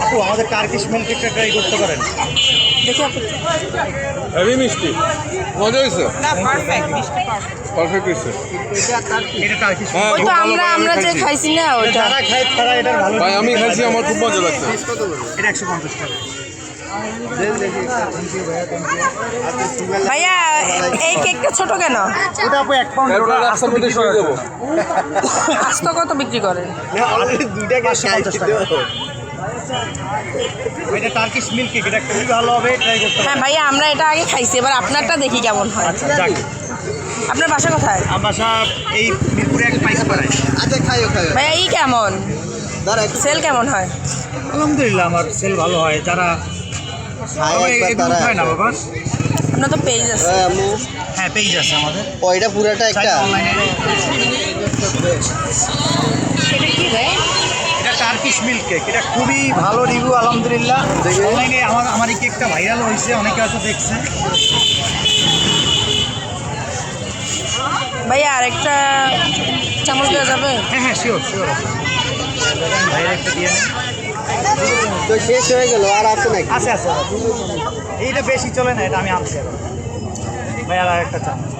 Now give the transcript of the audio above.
আপু আমাদের Turkish milk কেকটা ট্রাই করতে পারেন। দেখি আপু। হেভি মিষ্টি, মজা হয়েছে, না পারফেক্ট, মিষ্টি পারফেক্ট। পারফেক্ট হয়েছে। এটা টার্কিশ হ্যাঁ, ওই খুব তো ভালো, ভাই, আমি আমরা যে খাইছি। খাইছি না ওইটা। যারা খায় তারা এটার ভালো। ভাই আমি খাইছি, আমার খুব মজা লাগছে। এটা 150 টাকা। ভাইয়া এই কেকটা ছোট কেন? ওটা আপু 1 পাউন্ড, এরপর ওটা রাস্তার মধ্যে শুয়ে যাবো। আস্ত কত বিক্রি করেন? দুইটা 550 টাকা। এটা টার্কিশ মিল্ক কেক, এটা খুবই ভালো হবে, ট্রাই করতে হ্যাঁ পারেন। ভাইয়া আমরা এটা আগে খাইছি, এবার আপনারটা দেখি কেমন হয়। আচ্ছা যাক, আপনার বাসা কোথায়? আমার বাসা এই মিরপুরে এক পাইক পাড়ায়। ভাইয়া এই কেমন সেল কেমন হয়? আলহামদুলিল্লাহ আমার সেল ভালো হয়। যারা এগুলো খায় না বাবা। আপনার তো পেজ আছে। হ্যাঁ পেজ আছে আমাদের। ওইটা পুরাটা একটা অনলাইনে। এটা কি ভাই? এটা টার্কিশ মিল্ক কেক, এটা খুবই ভালো রিভিউ আলহামদুলিল্লাহ। অনলাইনে আমার এই কেকটা ভাইরাল হয়েছে, অনেকে হয়তো দেখছে। ভাইয়া আরেকটা চামচ দেওয়া যাবে? হ্যাঁ হ্যাঁ শিওর শিওর। ভাইয়ের একটা দিয়ে নেন। তো শেষ হয়ে গেল, আর আছে নাকি? আছে আছে। এইটা বেশি চলে না, এটা আমি আনছি এখন। ভাই আর একটা চামচ।